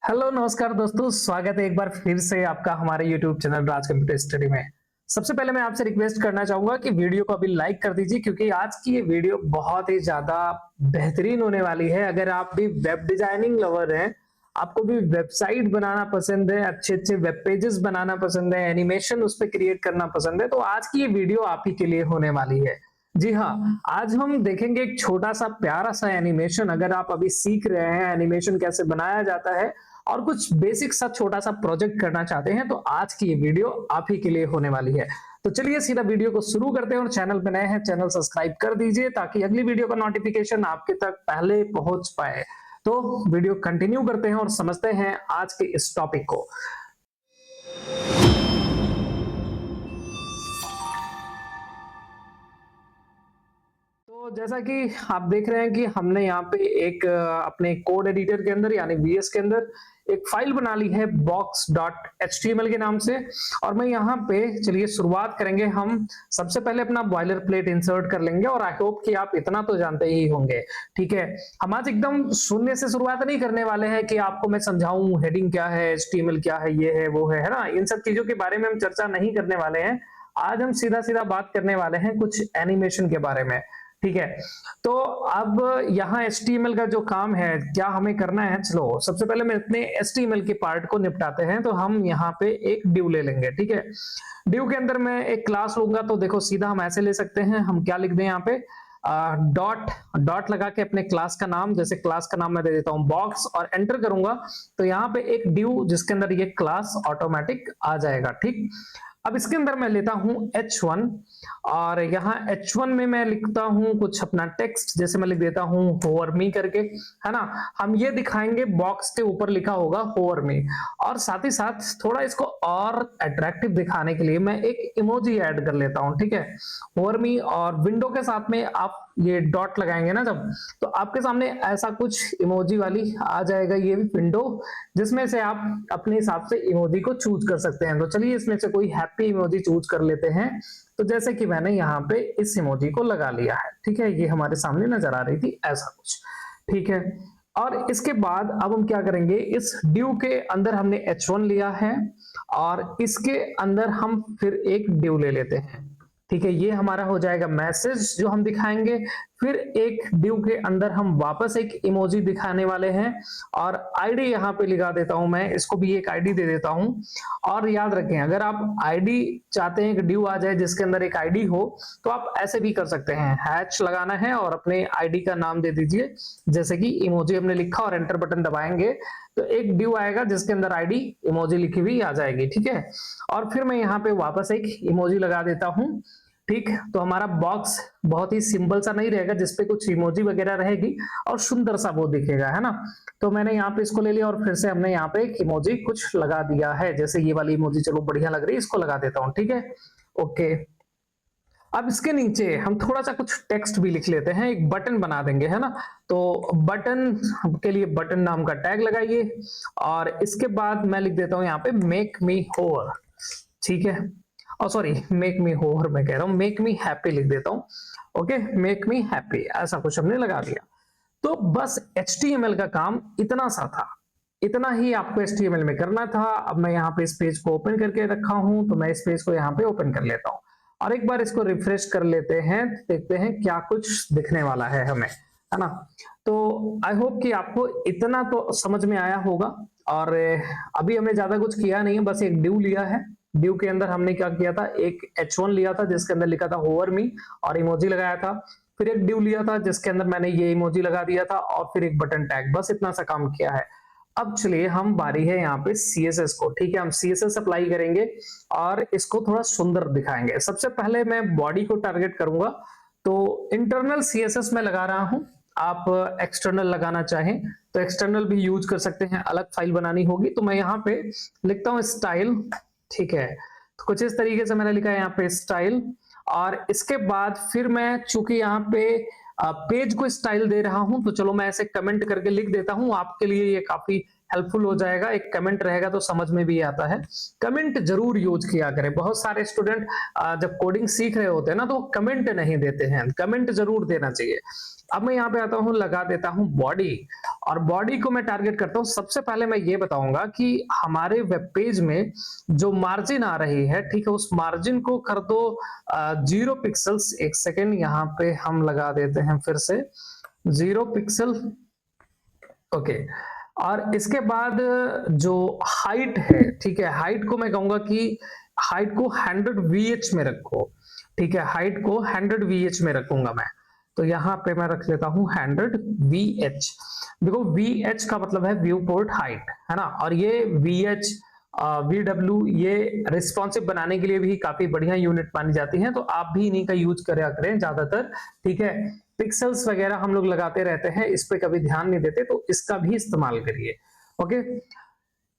Hello नमस्कार दोस्तों, स्वागत है एक बार फिर से आपका हमारे YouTube चैनल राज कंप्यूटर स्टडी में। सबसे पहले मैं आपसे रिक्वेस्ट करना चाहूंगा कि वीडियो को अभी लाइक कर दीजिए, क्योंकि आज की ये वीडियो बहुत ही ज्यादा बेहतरीन होने वाली है। अगर आप भी वेब डिजाइनिंग लवर हैं, आपको भी वेबसाइट बनाना पसंद है, अच्छे अच्छे वेब पेजेस बनाना पसंद है, एनिमेशन उस पर क्रिएट करना पसंद है, तो आज की ये वीडियो आप ही के लिए होने वाली है। जी हाँ, आज हम देखेंगे एक छोटा सा प्यारा सा एनिमेशन। अगर आप अभी सीख रहे हैं एनिमेशन कैसे बनाया जाता है और कुछ बेसिक सा छोटा सा प्रोजेक्ट करना चाहते हैं, तो आज की ये वीडियो आप ही के लिए होने वाली है। तो चलिए सीधा वीडियो को शुरू करते हैं, और चैनल पे नए हैं चैनल सब्सक्राइब कर दीजिए ताकि अगली वीडियो का नोटिफिकेशन आपके तक पहले पहुंच पाए। तो वीडियो कंटिन्यू करते हैं और समझते हैं आज के इस टॉपिक को। तो जैसा कि आप देख रहे हैं कि हमने यहाँ पे एक अपने कोड एडिटर के अंदर यानी वीएस के अंदर एक फाइल बना ली है box.html के नाम से। और मैं यहाँ पे चलिए शुरुआत करेंगे। हम सबसे पहले अपना बॉयलर प्लेट इंसर्ट कर लेंगे, और आई होप कि आप इतना तो जानते ही होंगे। ठीक है, हम आज एकदम शून्य से शुरुआत नहीं करने वाले हैं कि आपको मैं समझाऊं हेडिंग क्या है, एचटीएमएल क्या है, ये है वो है ना। इन सब चीजों के बारे में हम चर्चा नहीं करने वाले हैं। आज हम सीधा सीधा बात करने वाले हैं कुछ एनिमेशन के बारे में। ठीक है, तो अब यहाँ HTML का जो काम है, क्या हमें करना है, चलो सबसे पहले मैं इतने HTML के पार्ट को निपटाते हैं। तो हम यहाँ पे एक डिव ले लेंगे। ठीक है, डिव के अंदर मैं एक क्लास लूंगा। तो देखो सीधा हम ऐसे ले सकते हैं, हम क्या लिख दें यहाँ पे डॉट डॉट लगा के अपने क्लास का नाम, जैसे क्लास का नाम मैं दे देता हूँ बॉक्स, और एंटर करूंगा तो यहाँ पे एक डिव जिसके अंदर ये क्लास ऑटोमेटिक आ जाएगा। ठीक, अब इसके अंदर मैं लेता हूं H1, और यहाँ H1 में मैं लिखता हूं कुछ अपना टेक्स्ट, जैसे मैं लिख देता हूं होवर मी करके, है ना। हम ये दिखाएंगे बॉक्स के ऊपर लिखा होगा होवर मी, और साथ ही साथ थोड़ा इसको और अट्रैक्टिव दिखाने के लिए मैं एक इमोजी ऐड कर लेता हूं। ठीक है, होवर मी और विंडो के साथ में आप ये डॉट लगाएंगे ना जब, तो आपके सामने ऐसा कुछ इमोजी वाली आ जाएगा ये विंडो, जिसमें से आप अपने हिसाब से इमोजी को चूज कर सकते हैं। तो चलिए इसमें से कोई हैप्पी इमोजी चूज कर लेते हैं। तो जैसे कि मैंने यहाँ पे इस इमोजी को लगा लिया है। ठीक है, ये हमारे सामने नजर आ रही थी ऐसा कुछ। ठीक है, और इसके बाद अब हम क्या करेंगे, इस डिव के अंदर हमने H1 लिया है, और इसके अंदर हम फिर एक डिव ले लेते हैं। ठीक है, ये हमारा हो जाएगा मैसेज जो हम दिखाएंगे। फिर एक डिव के अंदर हम वापस एक इमोजी दिखाने वाले हैं, और आईडी यहाँ पे लगा देता हूं मैं, इसको भी एक आईडी दे देता हूं। और याद रखें, अगर आप आईडी चाहते हैं कि डिव आ जाए जिसके अंदर एक आईडी हो, तो आप ऐसे भी कर सकते हैं। हैच लगाना है और अपने आईडी का नाम दे दीजिए, जैसे कि इमोजी हमने लिखा और एंटर बटन दबाएंगे तो एक डिव आएगा जिसके अंदर आईडी इमोजी लिखी हुई आ जाएगी। ठीक है, और फिर मैं यहाँ पे वापस एक इमोजी लगा देता हूं। ठीक, तो हमारा बॉक्स बहुत ही सिंपल सा नहीं रहेगा, जिसपे कुछ इमोजी वगैरह रहेगी और सुंदर सा वो दिखेगा, है ना। तो मैंने यहाँ पे इसको ले लिया, और फिर से हमने यहाँ पे एक इमोजी कुछ लगा दिया है, जैसे ये वाली इमोजी चलो बढ़िया लग रही है, इसको लगा देता हूँ। ठीक है, ओके। अब इसके नीचे हम थोड़ा सा कुछ टेक्स्ट भी लिख लेते हैं, एक बटन बना देंगे, है ना। तो बटन के लिए बटन नाम का टैग लगाइए, और इसके बाद मैं लिख देता हूं यहाँ पे मेक मी होवर। ठीक है, और सॉरी, मेक मी होवर मैं कह रहा हूं, मेक मी हैप्पी लिख देता हूं। ओके, मेक मी हैप्पी, ऐसा कुछ हमने लगा दिया। तो बस HTML का काम इतना सा था, इतना ही आपको HTML में करना था। अब मैं यहाँ पे इस पेज को ओपन करके रखा हूं, तो मैं इस पेज को यहाँ पे ओपन कर लेता हूं, और एक बार इसको रिफ्रेश कर लेते हैं, देखते हैं क्या कुछ दिखने वाला है हमें, है ना। तो आई होप कि आपको इतना तो समझ में आया होगा। और अभी हमने ज्यादा कुछ किया नहीं है, बस एक डिव लिया है। डिव के अंदर हमने क्या किया था, एक H1 लिया था जिसके अंदर लिखा था होवर मी और इमोजी लगाया था। फिर एक डिव लिया था जिसके अंदर मैंने ये इमोजी लगा दिया था, और फिर एक बटन टैग, बस इतना सा काम किया है। अब चलिए, हम बारी है यहाँ पे CSS को। ठीक है, हम CSS अप्लाई करेंगे और इसको थोड़ा सुंदर दिखाएंगे। सबसे पहले मैं बॉडी को टारगेट करूंगा, तो इंटरनल CSS में लगा रहा हूं। आप एक्सटर्नल लगाना चाहें तो एक्सटर्नल भी यूज कर सकते हैं, अलग फाइल बनानी होगी। तो मैं यहाँ पे लिखता हूँ स्टाइल। ठीक है, तो कुछ इस तरीके से मैंने लिखा है यहाँ पे स्टाइल, और इसके बाद फिर मैं चूंकि यहाँ पे पेज को स्टाइल दे रहा हूं, तो चलो मैं ऐसे कमेंट करके लिख देता हूं, आपके लिए ये काफी हेल्पफुल हो जाएगा। एक कमेंट रहेगा तो समझ में भी आता है। कमेंट जरूर यूज किया करें। बहुत सारे स्टूडेंट जब कोडिंग सीख रहे होते हैं ना तो कमेंट नहीं देते हैं, कमेंट जरूर देना चाहिए। अब मैं यहाँ पे आता हूँ, लगा देता हूँ बॉडी, और बॉडी को मैं टारगेट करता हूँ। सबसे पहले मैं ये बताऊंगा कि हमारे वेब पेज में जो मार्जिन आ रही है, ठीक है, उस मार्जिन को कर दो 0 पिक्सल्स। एक सेकेंड, यहाँ पे हम लगा देते हैं फिर से 0 पिक्सल। ओके, और इसके बाद जो हाइट है, ठीक है, हाइट को मैं कहूंगा कि हाइट को 100 VH में रखो। ठीक है, हाइट को 100 VH में रखूंगा मैं। तो यहाँ पे मैं रख लेता हूँ 100 VH। देखो VH का मतलब है व्यू पोर्ट हाइट, है ना, और ये VH VW ये रिस्पॉन्सिव बनाने के लिए भी काफी बढ़िया यूनिट मानी जाती है, तो आप भी इन्हीं का यूज करा करें ज्यादातर। ठीक है, पिक्सल्स वगैरह हम लोग लगाते रहते हैं, इस पे कभी ध्यान नहीं देते, तो इसका भी इस्तेमाल करिए। ओके,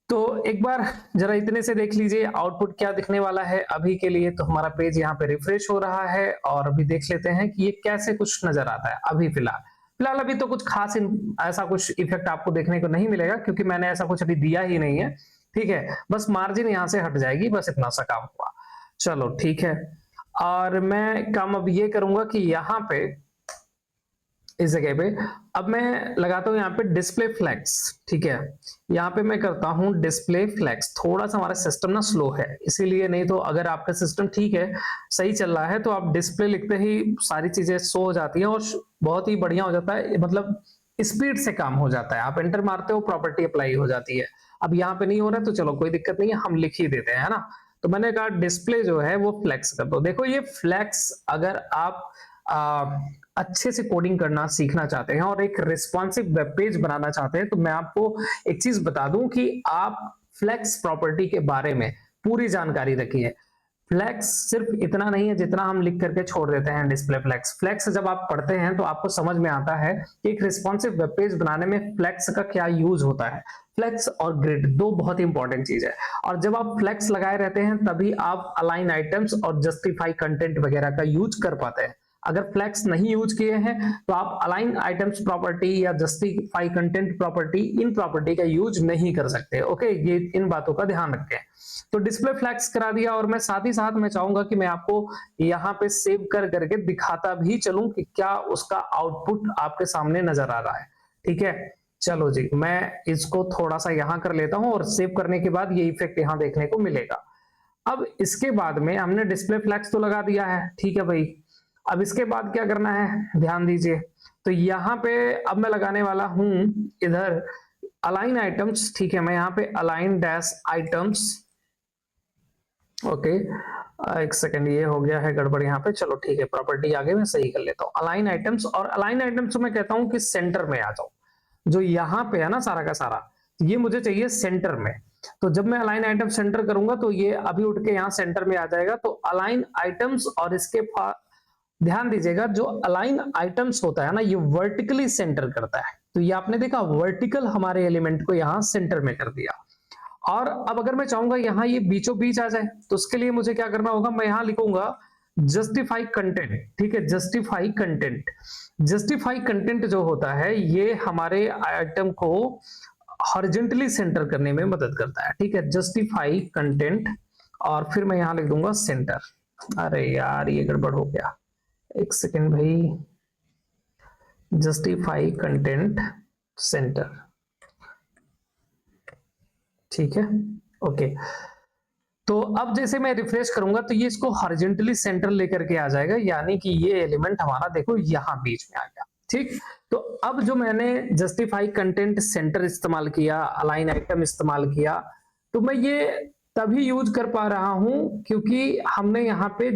तो एक बार जरा इतने से देख लीजिए आउटपुट क्या दिखने वाला है अभी के लिए। तो हमारा पेज यहाँ पे रिफ्रेश हो रहा है, और अभी देख लेते हैं कि ये कैसे कुछ नजर आता है। अभी फिलहाल अभी तो कुछ खास ऐसा कुछ इफेक्ट आपको देखने को नहीं मिलेगा, क्योंकि मैंने ऐसा कुछ अभी दिया ही नहीं है। ठीक है, बस मार्जिन यहाँ से हट जाएगी, बस इतना सा काम हुआ। चलो ठीक है, और मैं काम अब ये करूंगा कि यहाँ पे इस जगह पे अब मैं लगाता हूं यहाँ पे डिस्प्ले फ्लैक्स। ठीक है, यहाँ पे मैं करता हूं डिस्प्ले फ्लैक्स। थोड़ा सा हमारा सिस्टम ना स्लो है, इसीलिए, नहीं तो अगर आपका सिस्टम ठीक है, सही चल रहा है, तो आप डिस्प्ले लिखते ही सारी चीजें शो हो जाती हैं और बहुत ही बढ़िया हो जाता है, मतलब स्पीड से काम हो जाता है। आप एंटर मारते हो, प्रॉपर्टी अप्लाई हो जाती है। अब यहाँ पे नहीं हो रहा है तो चलो कोई दिक्कत नहीं है, हम लिख ही देते हैं, है ना। तो मैंने कहा डिस्प्ले जो है वो फ्लैक्स कर दो। देखो ये फ्लैक्स, अगर आप अच्छे से कोडिंग करना सीखना चाहते हैं और एक रिस्पॉन्सिव वेब पेज बनाना चाहते हैं, तो मैं आपको एक चीज बता दूं कि आप फ्लेक्स प्रॉपर्टी के बारे में पूरी जानकारी रखिए। फ्लेक्स सिर्फ इतना नहीं है जितना हम लिख करके छोड़ देते हैं डिस्प्ले फ्लेक्स। फ्लेक्स जब आप पढ़ते हैं तो आपको समझ में आता है कि एक रिस्पॉन्सिव वेब पेज बनाने में फ्लेक्स का क्या यूज होता है। फ्लेक्स और ग्रिड दो बहुत इंपॉर्टेंट चीज है, और जब आप फ्लेक्स लगाए रहते हैं तभी आप अलाइन आइटम्स और जस्टिफाई कंटेंट वगैरह का यूज कर पाते हैं। अगर फ्लेक्स नहीं यूज किए हैं तो आप अलाइन आइटम्स प्रॉपर्टी या justify content property, in property का यूज नहीं कर सकते। ओके, ये इन बातों का ध्यान रखें। तो डिस्प्ले फ्लैक्स करा दिया, और मैं साथ ही साथ मैं चाहूंगा कि मैं आपको यहाँ पे सेव कर करके दिखाता भी चलूं कि क्या उसका आउटपुट आपके सामने नजर आ रहा है। ठीक है, चलो जी, मैं इसको थोड़ा सा यहाँ कर लेता हूँ, और सेव करने के बाद ये इफेक्ट यहाँ देखने को मिलेगा। अब इसके बाद में हमने डिस्प्ले फ्लैक्स तो लगा दिया है, ठीक है भाई। अब इसके बाद क्या करना है, ध्यान दीजिए। तो यहाँ पे अब मैं लगाने वाला हूं इधर अलाइन आइटम्स। ठीक है, मैं यहाँ पे अलाइन डैश आइटम्स। ओके, एक सेकंड, ये हो गया है गड़बड़ यहाँ पे। चलो ठीक है, प्रॉपर्टी आगे मैं सही कर लेता हूँ। अलाइन आइटम्स, और अलाइन आइटम्स मैं कहता हूँ कि सेंटर में आ जाओ। जो यहाँ पे है ना सारा का सारा, ये मुझे चाहिए सेंटर में। तो जब मैं अलाइन आइटम सेंटर करूंगा तो ये अभी उठ के यहाँ सेंटर में आ जाएगा। तो अलाइन आइटम्स, और इसके ध्यान दीजिएगा, जो अलाइन आइटम्स होता है ना, ये वर्टिकली सेंटर करता है। तो ये आपने देखा, वर्टिकल हमारे एलिमेंट को यहाँ सेंटर में कर दिया। और अब अगर मैं चाहूंगा यहाँ ये बीचों बीच आ जाए, तो उसके लिए मुझे क्या करना होगा, मैं यहाँ लिखूंगा जस्टिफाई कंटेंट। ठीक है, जस्टिफाई कंटेंट। जस्टिफाई कंटेंट जो होता है ये हमारे आइटम को हॉरिजॉन्टली सेंटर करने में मदद करता है। ठीक है, जस्टिफाई कंटेंट, और फिर मैं यहाँ लिख दूंगा सेंटर। अरे यार ये गड़बड़ हो गया, एक सेकेंड भाई। जस्टिफाई कंटेंट सेंटर, ठीक है, ओके। तो अब जैसे मैं रिफ्रेश करूंगा तो ये इसको हॉरिजॉन्टली सेंटर लेकर के आ जाएगा, यानी कि ये एलिमेंट हमारा देखो यहाँ बीच में आ गया। ठीक, तो अब जो मैंने जस्टिफाई कंटेंट सेंटर इस्तेमाल किया, अलाइन आइटम इस्तेमाल किया, तो मैं ये तभी यूज कर पा रहा हूं क्योंकि हमने यहाँ पे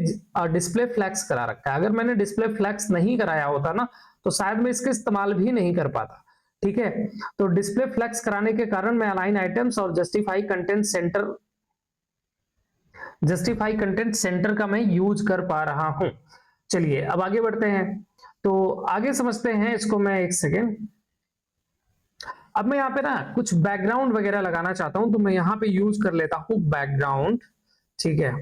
डिस्प्ले फ्लैक्स करा रखा है। अगर मैंने डिस्प्ले फ्लैक्स नहीं कराया होता ना तो शायद मैं इसका इस्तेमाल भी नहीं कर पाता। ठीक है, तो डिस्प्ले फ्लैक्स कराने के कारण मैं अलाइन आइटम्स और जस्टिफाई कंटेंट सेंटर का मैं यूज कर पा रहा हूं। चलिए अब आगे बढ़ते हैं, तो आगे समझते हैं इसको। मैं एक सेकेंड, अब मैं यहाँ पे ना कुछ बैकग्राउंड वगैरह लगाना चाहता हूं, तो मैं यहाँ पे यूज कर लेता हूं बैकग्राउंड। ठीक है,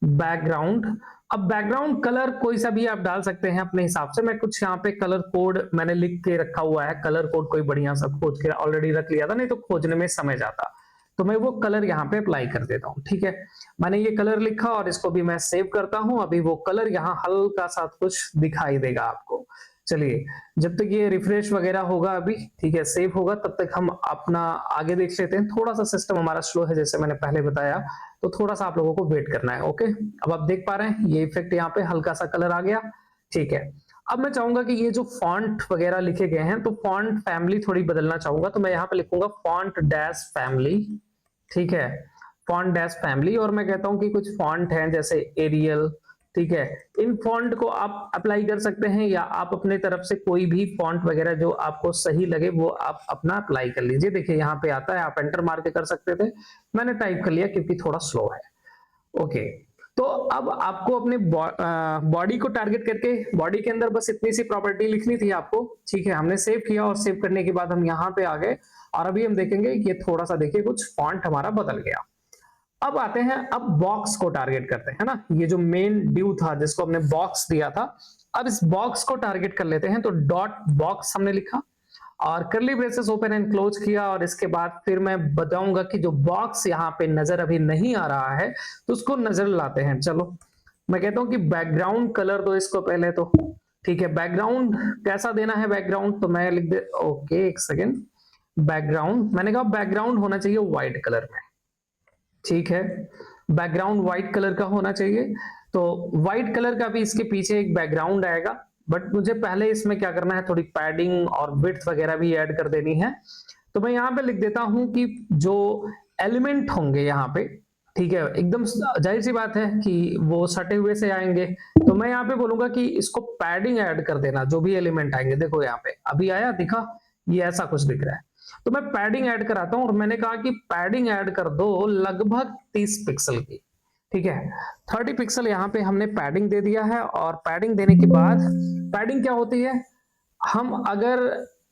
बैकग्राउंड, अब बैकग्राउंड कलर कोई सा भी आप डाल सकते हैं अपने हिसाब से। मैं कुछ यहाँ पे कलर कोड मैंने लिख के रखा हुआ है, कलर कोड कोई बढ़िया सा खोज के ऑलरेडी रख लिया था, नहीं तो खोजने में समय जाता। तो मैं वो कलर यहाँ पे अप्लाई कर देता हूँ। ठीक है, मैंने ये कलर लिखा और इसको भी मैं सेव करता हूँ। अभी वो कलर यहाँ हल्का सा कुछ दिखाई देगा आपको। चलिए, जब तक ये रिफ्रेश वगैरह होगा अभी, ठीक है, सेव होगा, तब तक हम अपना आगे देख लेते हैं। थोड़ा सा सिस्टम हमारा स्लो है, जैसे मैंने पहले बताया, तो थोड़ा सा आप लोगों को वेट करना है। ओके, अब आप देख पा रहे हैं ये इफेक्ट, यहाँ पे हल्का सा कलर आ गया। ठीक है, अब मैं चाहूंगा कि ये जो फॉन्ट वगैरह लिखे गए हैं, तो फॉन्ट फैमिली थोड़ी बदलना चाहूंगा, तो मैं यहाँ पे लिखूंगा फॉन्ट डैश फैमिली। ठीक है, फॉन्ट डैश फैमिली, और मैं कहता हूं कि कुछ फॉन्ट हैं जैसे एरियल। ठीक है, इन फॉन्ट को आप अप्लाई कर सकते हैं, या आप अपने तरफ से कोई भी फॉन्ट वगैरह जो आपको सही लगे वो आप अपना अप्लाई कर लीजिए। देखिए यहाँ पे आता है, आप एंटर मार के कर सकते थे, मैंने टाइप कर लिया क्योंकि थोड़ा स्लो है। ओके, तो अब आपको अपने बॉडी को टारगेट करके बॉडी के अंदर बस इतनी सी प्रॉपर्टी लिखनी थी आपको। ठीक है, हमने सेव किया और सेव करने के बाद हम यहाँ पे आ गए, और अभी हम देखेंगे कि ये थोड़ा सा देखिए कुछ फॉन्ट हमारा बदल गया। अब आते हैं, अब बॉक्स को टारगेट करते हैं ना, ये जो मेन ड्यू था जिसको हमने बॉक्स दिया था, अब इस बॉक्स को टारगेट कर लेते हैं। तो डॉट बॉक्स हमने लिखा और करली ब्रेसेस ओपन एंड क्लोज किया, और इसके बाद फिर मैं बताऊंगा कि जो बॉक्स यहाँ पे नजर अभी नहीं आ रहा है तो उसको नजर लाते हैं। चलो, मैं कहता हूं कि बैकग्राउंड कलर दो इसको पहले तो। ठीक है, बैकग्राउंड कैसा देना है बैकग्राउंड, तो मैं लिख दे, ओके एक सेकेंड, बैकग्राउंड मैंने कहा बैकग्राउंड होना चाहिए व्हाइट कलर में। ठीक है, बैकग्राउंड व्हाइट कलर का होना चाहिए, तो व्हाइट कलर का भी इसके पीछे एक बैकग्राउंड आएगा। बट मुझे पहले इसमें क्या करना है, थोड़ी पैडिंग और विड्थ वगैरह भी ऐड कर देनी है। तो मैं यहाँ पे लिख देता हूं कि जो एलिमेंट होंगे यहाँ पे, ठीक है, एकदम जाहिर सी बात है कि वो सटे हुए से आएंगे, तो मैं यहाँ पे बोलूंगा कि इसको पैडिंग ऐड कर देना। जो भी एलिमेंट आएंगे, देखो यहाँ पे अभी आया, दिखा, ये ऐसा कुछ दिख रहा है, तो मैं पैडिंग ऐड कराता हूं, और मैंने कहा कि पैडिंग ऐड कर दो लगभग 30 पिक्सल की। ठीक है, 30 पिक्सल यहाँ पे हमने पैडिंग दे दिया है, और पैडिंग देने के बाद, पैडिंग क्या होती है, हम अगर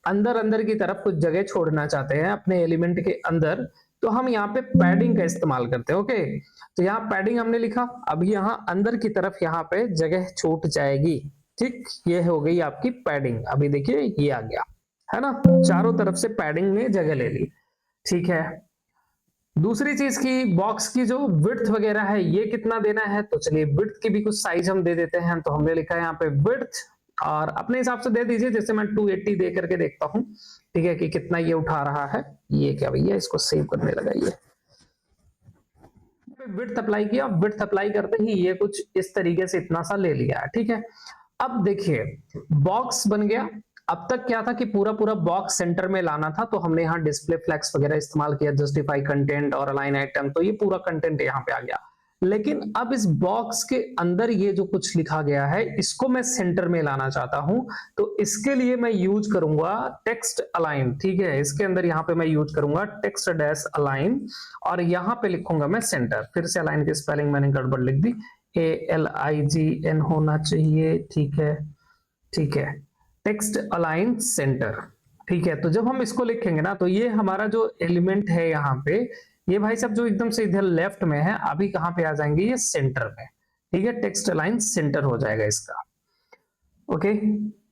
अंदर अंदर की तरफ कुछ जगह छोड़ना चाहते हैं अपने एलिमेंट के अंदर, तो हम यहाँ पे पैडिंग का इस्तेमाल करते हैं। ओके, तो यहाँ पैडिंग हमने लिखा, अब यहाँ अंदर की तरफ यहाँ पे जगह छूट जाएगी। ठीक, ये हो गई आपकी पैडिंग। अभी देखिए ये आ गया है ना, चारों तरफ से पैडिंग ने जगह ले ली। ठीक है, दूसरी चीज की बॉक्स की जो विड्थ वगैरह है, ये कितना देना है, तो चलिए विड्थ की भी कुछ साइज हम दे देते हैं। तो हमने लिखा है यहाँ पे विड्थ, और अपने हिसाब से दे दीजिए, जैसे मैं 280 दे करके देखता हूं, ठीक है, कि कितना ये उठा रहा है। ये क्या भैया, इसको सेव करने लगा, ये विड्थ अप्लाई किया, विड्थ अप्लाई करते ही ये कुछ इस तरीके से इतना सा ले लिया है। ठीक है, अब देखिए बॉक्स बन गया। अब तक क्या था कि पूरा पूरा बॉक्स सेंटर में लाना था, तो हमने यहाँ डिस्प्ले फ्लेक्स वगैरह इस्तेमाल किया, जस्टिफाई कंटेंट और अलाइन आइटम, तो ये पूरा कंटेंट यहाँ पे आ गया। लेकिन अब इस बॉक्स के अंदर ये जो कुछ लिखा गया है, इसको मैं सेंटर में लाना चाहता हूं, तो इसके लिए मैं यूज करूंगा टेक्स्ट अलाइन। ठीक है, इसके अंदर यहाँ पे मैं यूज करूंगा टेक्स्ट डैश अलाइन, और यहाँ पे लिखूंगा मैं सेंटर। फिर से अलाइन की स्पेलिंग मैंने गड़बड़ लिख दी, ALIGN होना चाहिए। ठीक है, ठीक है, टेक्स्ट अलाइन सेंटर। ठीक है, तो जब हम इसको लिखेंगे ना, तो ये हमारा जो एलिमेंट है यहाँ पे, ये भाई साहब जो एकदम से इधर लेफ्ट में है, अभी कहां पे आ जाएंगे, ये सेंटर में। ठीक है, टेक्स्ट अलाइन सेंटर हो जाएगा इसका। ओके,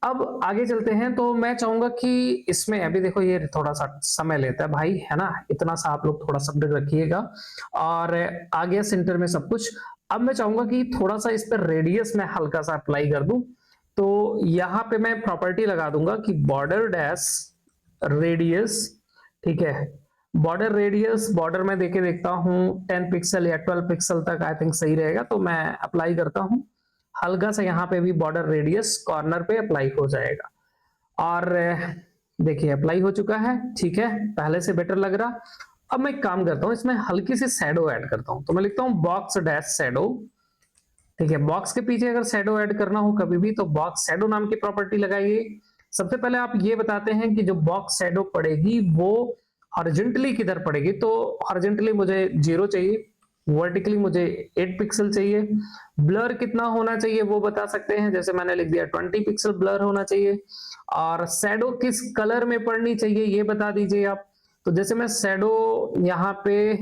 अब आगे चलते हैं। तो मैं चाहूंगा कि इसमें अभी देखो ये थोड़ा सा समय लेता है भाई, है ना, इतना सा आप लोग थोड़ा सब्जेक्ट रखिएगा, और आ गया सेंटर में सब कुछ। अब मैं चाहूंगा कि थोड़ा सा इस पर रेडियस में हल्का सा अप्लाई कर दूं, तो यहां पे मैं प्रॉपर्टी लगा दूंगा कि बॉर्डर डैश रेडियस। ठीक है, बॉर्डर रेडियस, बॉर्डर में देके देखता हूं 10 पिक्सल या 12 पिक्सल तक आई थिंक सही रहेगा, तो मैं अप्लाई करता हूं हल्का सा। यहाँ पे भी बॉर्डर रेडियस कॉर्नर पे अप्लाई हो जाएगा, और देखिए अप्लाई हो चुका है। ठीक है, पहले से बेटर लग रहा। अब मैं एक काम करता हूं, इसमें हल्की सी शैडो ऐड करता हूं, तो मैं लिखता हूं बॉक्स डैश शैडो। ठीक है, बॉक्स के पीछे अगर शैडो ऐड करना हो कभी भी, तो बॉक्स शैडो नाम की प्रॉपर्टी लगाइए। सबसे पहले आप ये बताते हैं कि जो बॉक्स शैडो पड़ेगी वो हॉरिजॉन्टली किधर पड़ेगी, तो हॉरिजॉन्टली मुझे 0 चाहिए, वर्टिकली मुझे 8 पिक्सल चाहिए। ब्लर कितना होना चाहिए वो बता सकते हैं, जैसे मैंने लिख दिया 20 पिक्सल ब्लर होना चाहिए। और शैडो किस कलर में पड़नी चाहिए ये बता दीजिए आप, तो जैसे मैं शैडो यहाँ पे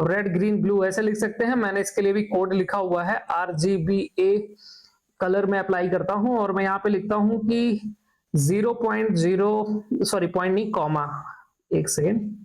रेड ग्रीन ब्लू ऐसे लिख सकते हैं, मैंने इसके लिए भी कोड लिखा हुआ है RGBA कलर में अप्लाई करता हूं और मैं यहाँ पे लिखता हूं कि 0.0 सॉरी पॉइंट नहीं कॉमा, एक सेकेंड।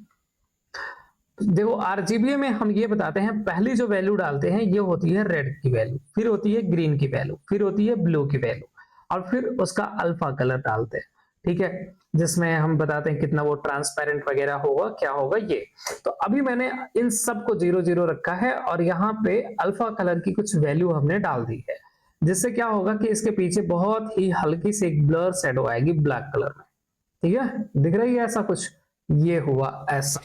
देखो RGBA में हम ये बताते हैं पहली जो वैल्यू डालते हैं ये होती है रेड की वैल्यू, फिर होती है ग्रीन की वैल्यू, फिर होती है ब्लू की वैल्यू और फिर उसका अल्फा कलर डालते हैं, ठीक है, जिसमें हम बताते हैं कितना वो ट्रांसपेरेंट वगैरह होगा, क्या होगा ये। तो अभी मैंने इन सब को 0 0 रखा है और यहाँ पे अल्फा कलर की कुछ वैल्यू हमने डाल दी है, जिससे क्या होगा कि इसके पीछे बहुत ही हल्की सी एक ब्लर शैडो आएगी ब्लैक कलर में, ठीक है, दिख रही है ऐसा कुछ, ये हुआ ऐसा,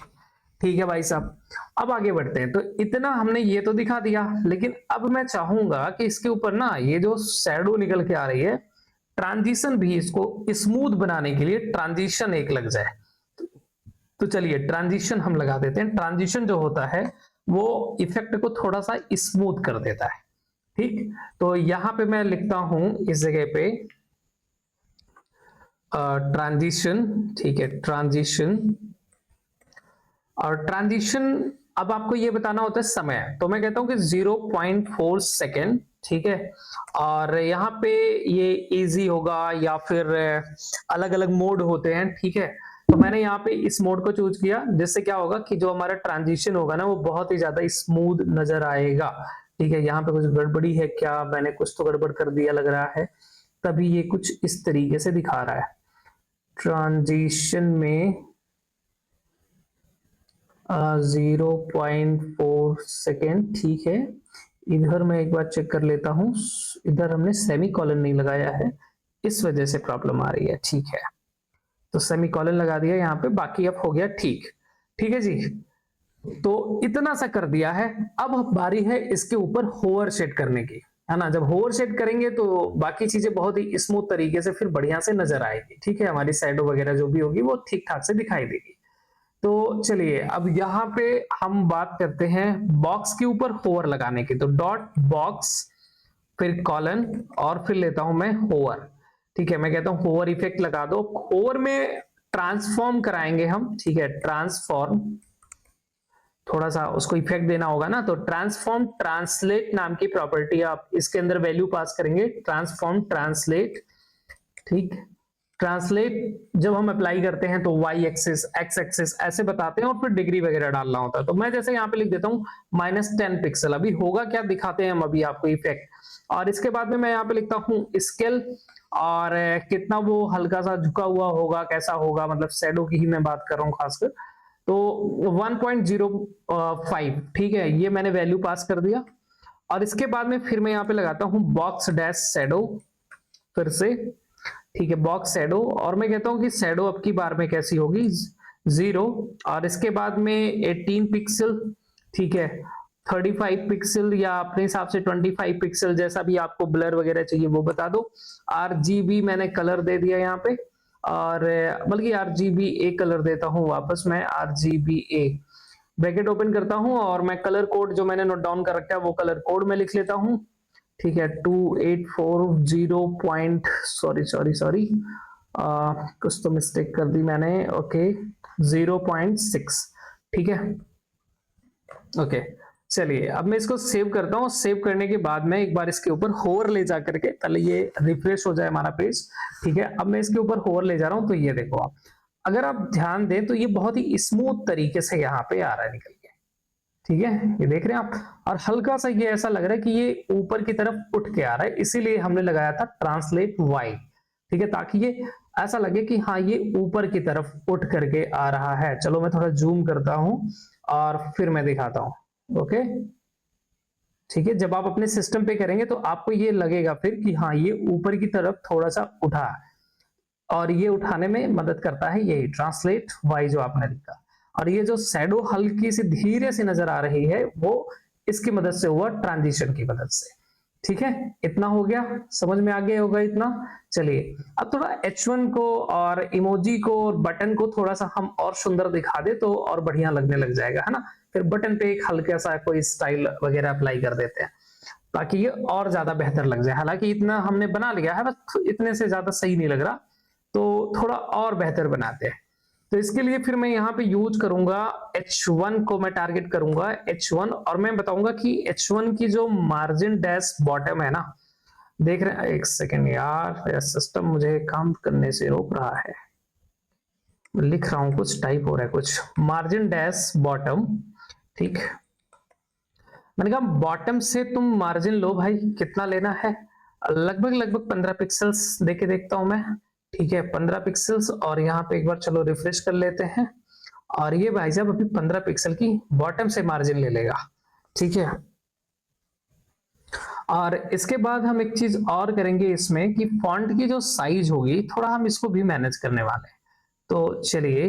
ठीक है भाई साहब। अब आगे बढ़ते हैं, तो इतना हमने ये तो दिखा दिया, लेकिन अब मैं चाहूंगा कि इसके ऊपर ना ये जो शैडो निकल के आ रही है, ट्रांजिशन भी इसको स्मूथ बनाने के लिए ट्रांजिशन एक लग जाए। तो चलिए ट्रांजिशन हम लगा देते हैं। ट्रांजिशन जो होता है वो इफेक्ट को थोड़ा सा स्मूथ कर देता है, ठीक। तो यहां पे मैं लिखता हूं इस जगह पे ट्रांजिशन, ठीक है, ट्रांजिशन। और ट्रांजिशन अब आपको ये बताना होता है समय, तो मैं कहता हूं कि 0.4 सेकेंड, ठीक है। और यहाँ पे ये इजी होगा या फिर अलग अलग मोड होते हैं, ठीक है। तो मैंने यहाँ पे इस मोड को चूज किया, जिससे क्या होगा कि जो हमारा ट्रांजिशन होगा ना वो बहुत ही ज्यादा स्मूथ नजर आएगा, ठीक है। यहाँ पे कुछ गड़बड़ी है क्या, मैंने कुछ तो गड़बड़ कर दिया लग रहा है, तभी ये कुछ इस तरीके से दिखा रहा है। ट्रांजिशन में 0.4 सेकेंड, ठीक है। इधर मैं एक बार चेक कर लेता हूं, इधर हमने सेमी कॉलन नहीं लगाया है, इस वजह से प्रॉब्लम आ रही है, ठीक है। तो सेमी कॉलन लगा दिया यहाँ पे, बाकी अब हो गया ठीक, ठीक है जी। तो इतना सा कर दिया है, अब बारी है इसके ऊपर होवर शेड करने की, है ना। जब होवर शेड करेंगे तो बाकी चीजें बहुत ही स्मूथ तरीके से फिर बढ़िया से नजर आएगी, ठीक है। हमारी शैडो वगैरह जो भी होगी वो ठीक ठाक से दिखाई देगी। तो चलिए अब यहाँ पे हम बात करते हैं बॉक्स के ऊपर होवर लगाने की। तो डॉट बॉक्स फिर कॉलन और फिर लेता हूं मैं होवर, ठीक है। मैं कहता हूं होवर इफेक्ट लगा दो। होवर में ट्रांसफॉर्म कराएंगे हम, ठीक है, ट्रांसफॉर्म, थोड़ा सा उसको इफेक्ट देना होगा ना। तो ट्रांसफॉर्म ट्रांसलेट नाम की प्रॉपर्टी आप इसके अंदर वैल्यू पास करेंगे, ट्रांसफॉर्म ट्रांसलेट, ठीक। ट्रांसलेट जब हम अप्लाई करते हैं तो y एक्सिस x एक्सिस ऐसे बताते हैं और फिर डिग्री वगैरह डालना होता है। तो मैं जैसे यहाँ पे लिख देता हूँ -10 पिक्सल, अभी होगा क्या दिखाते हैं हम अभी आपको इफेक्ट। और इसके बाद में मैं यहाँ पे लिखता हूँ स्केल, और कितना वो हल्का सा झुका हुआ होगा, कैसा होगा, मतलब शैडो की ही मैं बात कर रहा हूँ खासकर। तो 1.05, ठीक है, ये मैंने वैल्यू पास कर दिया। और इसके बाद में फिर मैं यहाँ पे लगाता हूँ बॉक्स डैश शैडो, फिर से, ठीक है, बॉक्स शैडो। और मैं कहता हूं कि शैडो अब की बार में कैसी होगी 0, और इसके बाद में 18 पिक्सल, ठीक है, 35 पिक्सल या अपने हिसाब से 25 पिक्सल, जैसा भी आपको ब्लर वगैरह चाहिए वो बता दो। RGB मैंने कलर दे दिया यहाँ पे, और बल्कि RGBA कलर देता हूँ वापस मैं, RGBA ब्रैकेट ओपन करता हूँ और मैं कलर कोड जो मैंने नोट डाउन कर रखा है वो कलर कोड में लिख लेता हूँ, ठीक है। 2840 सॉरी कुछ तो मिस्टेक कर दी मैंने, ओके 0.6, ठीक है, ओके। चलिए अब मैं इसको सेव करता हूँ। सेव करने के बाद में एक बार इसके ऊपर होवर ले जा करके, पहले ये रिफ्रेश हो जाए हमारा पेज, ठीक है। अब मैं इसके ऊपर होवर ले जा रहा हूँ, तो ये देखो आप, अगर आप ध्यान दें तो ये बहुत ही स्मूथ तरीके से यहाँ पे आ रहा है निकल के, ठीक है, ये देख रहे हैं आप। और हल्का सा ये ऐसा लग रहा है कि ये ऊपर की तरफ उठ के आ रहा है, इसीलिए हमने लगाया था ट्रांसलेट y, ठीक है, ताकि ये ऐसा लगे कि हाँ ये ऊपर की तरफ उठ करके आ रहा है। चलो मैं थोड़ा जूम करता हूं और फिर मैं दिखाता हूं, ओके, ठीक है। जब आप अपने सिस्टम पे करेंगे तो आपको ये लगेगा फिर कि हाँ ये ऊपर की तरफ थोड़ा सा उठा, और ये उठाने में मदद करता है यही ट्रांसलेट y जो आपने लिखा। और ये जो शैडो हल्की सी धीरे से नजर आ रही है वो इसकी मदद से हुआ, ट्रांजिशन की मदद से, ठीक है। इतना हो गया, समझ में आ गया होगा इतना। चलिए अब थोड़ा H1 को और इमोजी को और बटन को थोड़ा सा हम और सुंदर दिखा दे तो और बढ़िया लगने लग जाएगा, है ना। फिर बटन पे एक हल्का सा कोई स्टाइल वगैरह अप्लाई कर देते हैं ताकि ये और ज्यादा बेहतर लग जाए। हालांकि इतना हमने बना लिया है, बस इतने से ज्यादा सही नहीं लग रहा, तो थोड़ा और बेहतर बनाते हैं। तो इसके लिए फिर मैं यहाँ पे यूज करूंगा H1 को, मैं टारगेट करूंगा H1 और मैं बताऊंगा कि H1 की जो मार्जिन डैश बॉटम है ना, देख रहे हैं, एक सेकेंड यार, सिस्टम मुझे काम करने से रोक रहा है, लिख रहा हूं कुछ, टाइप हो रहा है कुछ, मार्जिन डैश बॉटम, ठीक। मैंने कहा बॉटम से तुम मार्जिन लो भाई, कितना लेना है, लगभग 15 पिक्सल्स देके देखता हूं मैं, ठीक है 15 पिक्सल्स, और यहाँ पे एक बार चलो रिफ्रेश कर लेते हैं, और ये भाई साहब अभी 15 पिक्सल की बॉटम से मार्जिन ले लेगा, ठीक है। और इसके बाद हम एक चीज और करेंगे इसमें कि फॉन्ट की जो साइज होगी थोड़ा हम इसको भी मैनेज करने वाले हैं। तो चलिए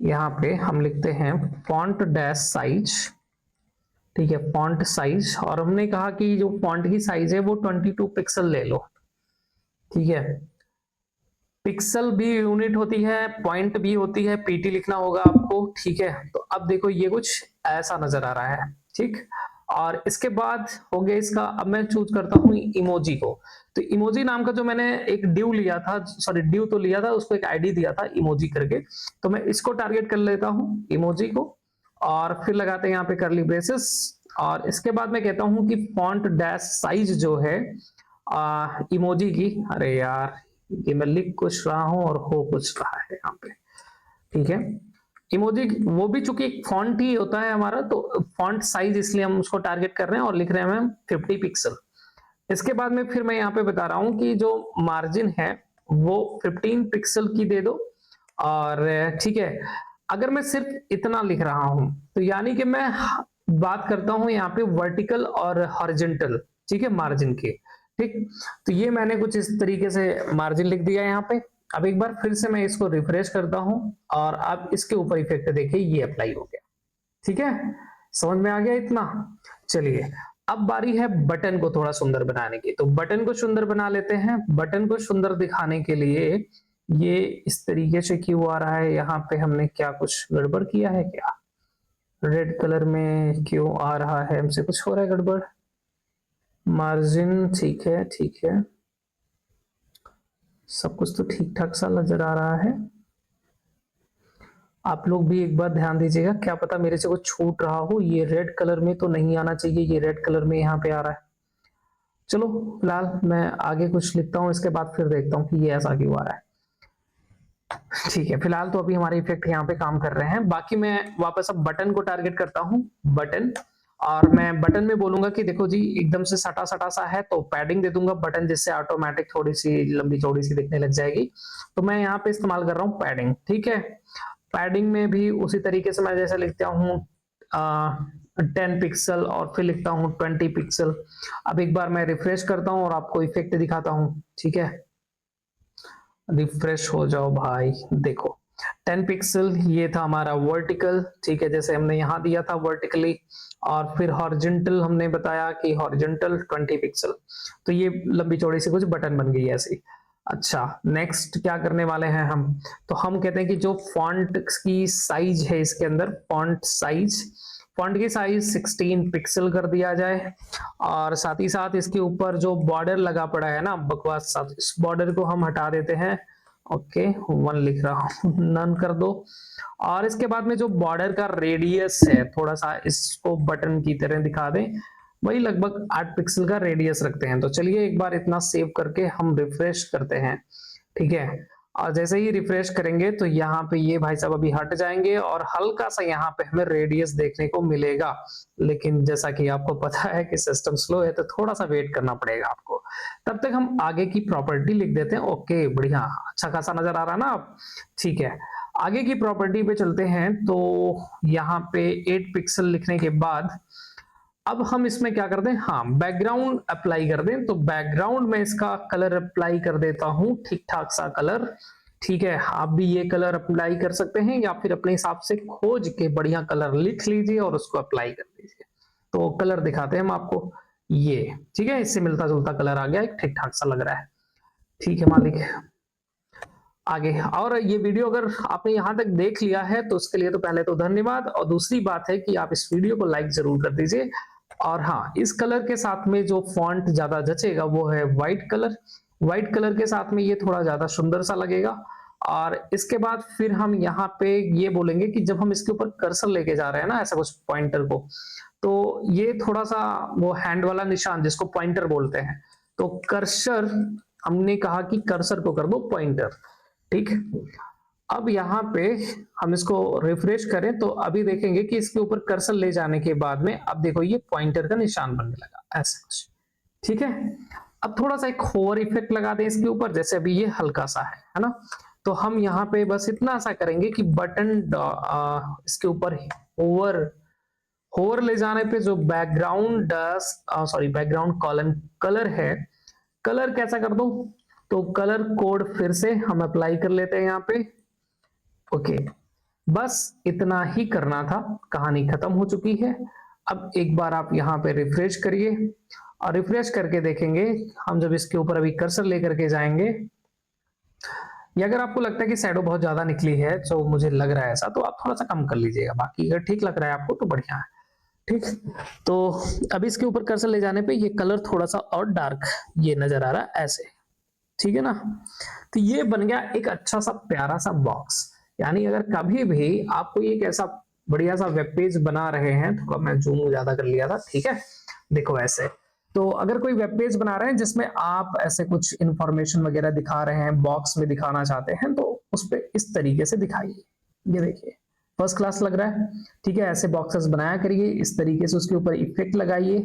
यहाँ पे हम लिखते हैं फॉन्ट डैश साइज, ठीक है, फॉन्ट साइज, और हमने कहा कि जो फॉन्ट की साइज है वो 22 पिक्सल ले लो, ठीक है। पिक्सल भी यूनिट होती है, पॉइंट भी होती है, पीटी लिखना होगा आपको, ठीक है। तो अब देखो ये कुछ ऐसा नजर आ रहा है, ठीक। और इसके बाद हो गया इसका, अब मैं चूज करता हूँ इमोजी को। तो इमोजी नाम का जो मैंने एक ड्यू लिया था, सॉरी ड्यू तो लिया था, उसको एक आईडी दिया था इमोजी करके, तो मैं इसको टारगेट कर लेता हूँ इमोजी को, और फिर लगाते हैं यहाँ पे करली ब्रेसेस, और इसके बाद मैं कहता हूँ कि फॉन्ट डैश साइज जो है इमोजी की, अरे यार ये मैं लिख कुछ रहा हूं और हो कुछ रहा है यहाँ पे, ठीक है। इमोजी वो भी चूंकि एक फॉन्ट ही होता है हमारा, तो फॉन्ट साइज इसलिए हम उसको टारगेट कर रहे हैं और लिख रहे हैं हम 50 पिक्सल। इसके बाद में फिर मैं यहाँ पे बता रहा हूँ कि जो मार्जिन है वो 15 पिक्सल की दे दो, और ठीक है। अगर मैं सिर्फ इतना लिख रहा हूं तो यानी कि मैं बात करता हूं यहाँ पे वर्टिकल और हॉरिजॉन्टल, ठीक है, मार्जिन की, ठीक। तो ये मैंने कुछ इस तरीके से मार्जिन लिख दिया यहाँ पे। अब एक बार फिर से मैं इसको रिफ्रेश करता हूं, और अब इसके ऊपर इफेक्ट देखिए ये अप्लाई हो गया, ठीक है, समझ में आ गया इतना। चलिए अब बारी है बटन को थोड़ा सुंदर बनाने की, तो बटन को सुंदर बना लेते हैं। बटन को सुंदर दिखाने के लिए ये इस तरीके से क्यों आ रहा है, यहाँ पे हमने क्या कुछ गड़बड़ किया है क्या, रेड कलर में क्यों आ रहा है, हमसे कुछ हो रहा है गड़बड़। मार्जिन ठीक है, ठीक है, सब कुछ तो ठीक ठाक सा नजर आ रहा है। आप लोग भी एक बार ध्यान दीजिएगा, क्या पता मेरे से कुछ छूट रहा हो, ये रेड कलर में तो नहीं आना चाहिए, ये रेड कलर में यहाँ पे आ रहा है। चलो फिलहाल मैं आगे कुछ लिखता हूँ, इसके बाद फिर देखता हूँ कि ये ऐसा क्यों आ रहा है, ठीक है। फिलहाल तो अभी हमारे इफेक्ट यहाँ पे काम कर रहे हैं, बाकी मैं वापस अब बटन को टारगेट करता हूँ, बटन, और मैं बटन में बोलूंगा कि देखो जी एकदम से सटा सटा सा है, तो पैडिंग दे दूंगा बटन, जिससे ऑटोमेटिक थोड़ी सी लंबी चौड़ी सी दिखने लग जाएगी। तो मैं यहाँ पे इस्तेमाल कर रहा हूँ पैडिंग, ठीक है। पैडिंग में भी उसी तरीके से मैं जैसे लिखता हूँ 10 पिक्सल और फिर लिखता हूँ 20 पिक्सल। अब एक बार मैं रिफ्रेश करता हूँ और आपको इफेक्ट दिखाता हूँ, ठीक है, रिफ्रेश हो जाओ भाई, देखो 10 पिक्सल ये था हमारा वर्टिकल, ठीक है, जैसे हमने यहाँ दिया था वर्टिकली, और फिर हॉरिजॉन्टल हमने बताया कि हॉरिजॉन्टल 20 पिक्सल। तो ये लंबी चौड़ी सी कुछ बटन बन गई ऐसी। अच्छा नेक्स्ट क्या करने वाले हैं हम, तो हम कहते हैं कि जो फॉन्ट की साइज है इसके अंदर, फॉन्ट की साइज 16 पिक्सल कर दिया जाए, और साथ ही साथ इसके ऊपर जो बॉर्डर लगा पड़ा है ना बकवास सा, इस बॉर्डर को हम हटा देते हैं, ओके 1 लिख रहा हूँ, नन कर दो। और इसके बाद में जो बॉर्डर का रेडियस है थोड़ा सा इसको बटन की तरह दिखा दें, वही लगभग 8 पिक्सल का रेडियस रखते हैं। तो चलिए एक बार इतना सेव करके हम रिफ्रेश करते हैं, ठीक है। और जैसे ही रिफ्रेश करेंगे तो यहाँ पे ये भाई साहब अभी हट जाएंगे, और हल्का सा यहाँ पे हमें रेडियस देखने को मिलेगा, लेकिन जैसा कि आपको पता है कि सिस्टम स्लो है तो थोड़ा सा वेट करना पड़ेगा आपको। तब तक हम आगे की प्रॉपर्टी लिख देते हैं, ओके बढ़िया, अच्छा खासा नजर आ रहा ना अब, ठीक है। आगे की प्रॉपर्टी पे चलते हैं, तो यहाँ पे 8 पिक्सल लिखने के बाद अब हम इसमें क्या कर दें, हाँ बैकग्राउंड अप्लाई कर दें। तो बैकग्राउंड में इसका कलर अप्लाई कर देता हूं, ठीक ठाक सा कलर, ठीक है। आप भी ये कलर अप्लाई कर सकते हैं, या फिर अपने हिसाब से खोज के बढ़िया कलर लिख लीजिए और उसको अप्लाई कर दीजिए। तो कलर दिखाते हैं हम आपको, ये ठीक है, इससे मिलता जुलता कलर आ गया, एक ठीक ठाक सा लग रहा है, ठीक है मालिक। आगे, और ये वीडियो अगर आपने यहाँ तक देख लिया है तो उसके लिए तो पहले तो धन्यवाद, और दूसरी बात है कि आप इस वीडियो को लाइक जरूर कर दीजिए। और हाँ, इस कलर के साथ में जो फॉन्ट ज्यादा जचेगा वो है व्हाइट कलर। व्हाइट कलर के साथ में ये थोड़ा ज्यादा सुंदर सा लगेगा, और इसके बाद फिर हम यहाँ पे ये बोलेंगे कि जब हम इसके ऊपर कर्सर लेके जा रहे हैं ना, ऐसा कुछ पॉइंटर को, तो ये थोड़ा सा वो हैंड वाला निशान जिसको पॉइंटर बोलते हैं, तो कर्सर हमने कहा कि कर्सर को कर दो पॉइंटर। ठीक, अब यहाँ पे हम इसको रिफ्रेश करें तो अभी देखेंगे कि इसके ऊपर कर्सर ले जाने के बाद में अब देखो ये पॉइंटर का निशान बनने लगा, ऐसा कुछ। ठीक है, अब थोड़ा सा एक होवर इफेक्ट लगा दें इसके ऊपर, जैसे अभी ये हल्का सा है ना, तो हम यहाँ पे बस इतना सा करेंगे कि बटन इसके ऊपर होवर ले जाने पे जो बैकग्राउंड बैकग्राउंड कॉलम कलर है, कलर कैसा कर दो, तो कलर कोड फिर से हम अप्लाई कर लेते हैं यहाँ पे। ओके, बस इतना ही करना था, कहानी खत्म हो चुकी है। अब एक बार आप यहाँ पे रिफ्रेश करिए और रिफ्रेश करके देखेंगे, हम जब इसके ऊपर अभी कर्सर लेकर के जाएंगे, या अगर आपको लगता है कि शैडो बहुत ज्यादा निकली है, तो मुझे लग रहा है ऐसा, तो आप थोड़ा सा कम कर लीजिएगा, बाकी अगर ठीक लग रहा है आपको तो बढ़िया है। ठीक, तो अभी इसके ऊपर कर्सर ले जाने पे ये कलर थोड़ा सा और डार्क ये नजर आ रहा है ऐसे, ठीक है ना। तो ये बन गया एक अच्छा सा प्यारा सा बॉक्स। यानी अगर कभी भी आपको एक ऐसा बढ़िया सा वेब पेज बना रहे हैं, थोड़ा मैं जूम ज्यादा कर लिया था, ठीक है, देखो ऐसे, तो अगर कोई वेब पेज बना रहे हैं जिसमें आप ऐसे कुछ इंफॉर्मेशन वगैरह दिखा रहे हैं, बॉक्स में दिखाना चाहते हैं, तो उस पर इस तरीके से दिखाइए। ये देखिए फर्स्ट क्लास लग रहा है, ठीक है, ऐसे बॉक्सेस बनाया करिए, इस तरीके से उसके ऊपर इफेक्ट लगाइए,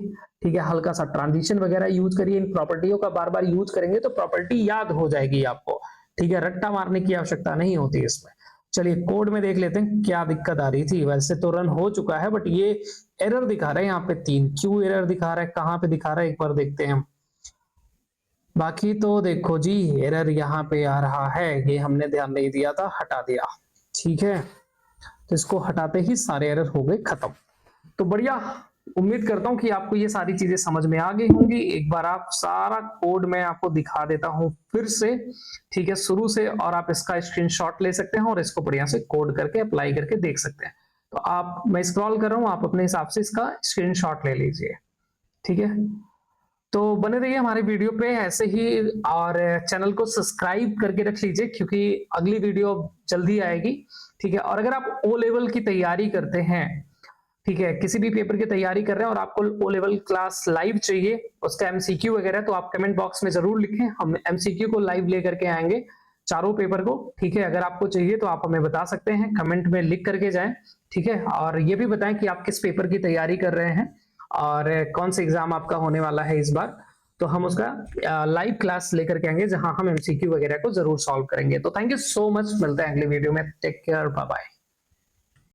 ठीक है, हल्का सा ट्रांजिशन वगैरह यूज करिए। इन प्रॉपर्टियों का बार बार यूज करेंगे तो प्रॉपर्टी याद हो जाएगी आपको, ठीक है, रट्टा मारने की आवश्यकता नहीं होती इसमें। चलिए कोड में देख लेते हैं क्या दिक्कत आ रही थी। वैसे तो रन हो चुका है, बट ये एरर दिखा रहा है यहाँ पे 3, क्यों एरर दिखा रहा है, कहाँ पे दिखा रहा है, एक बार देखते हैं हम। बाकी तो देखो जी, एरर यहाँ पे आ रहा है, ये हमने ध्यान नहीं दिया था, हटा दिया, ठीक है, तो इसको हटाते ही सारे एरर हो गए खत्म। तो बढ़िया, उम्मीद करता हूं कि आपको ये सारी चीजें समझ में आ गई होंगी। एक बार आप सारा कोड मैं आपको दिखा देता हूं फिर से, ठीक है, शुरू से, और आप इसका स्क्रीनशॉट ले सकते हैं और इसको बढ़िया से कोड करके अप्लाई करके देख सकते हैं। तो आप, मैं स्क्रॉल कर रहा हूं, आप अपने हिसाब से इसका स्क्रीनशॉट ले लीजिए, ठीक है। तो बने रहिए हमारे वीडियो पे ऐसे ही, और चैनल को सब्सक्राइब करके रख लीजिए क्योंकि अगली वीडियो जल्दी आएगी, ठीक है। और अगर आप ओ लेवल की तैयारी करते हैं, ठीक है, किसी भी पेपर की तैयारी कर रहे हैं और आपको ओ लेवल क्लास लाइव चाहिए, उसका एमसीक्यू वगैरह, तो आप कमेंट बॉक्स में जरूर लिखें, हम एमसीक्यू को लाइव लेकर के आएंगे, चारों पेपर को, ठीक है। अगर आपको चाहिए तो आप हमें बता सकते हैं, कमेंट में लिख करके जाएं, ठीक है। और ये भी बताएं कि आप किस पेपर की तैयारी कर रहे हैं और कौन सा एग्जाम आपका होने वाला है इस बार, तो हम उसका लाइव क्लास लेकर के आएंगे जहां हम एमसीक्यू वगैरह को जरूर सॉल्व करेंगे। तो थैंक यू सो मच, मिलते हैं अगली वीडियो में, टेक केयर, बाय बाय।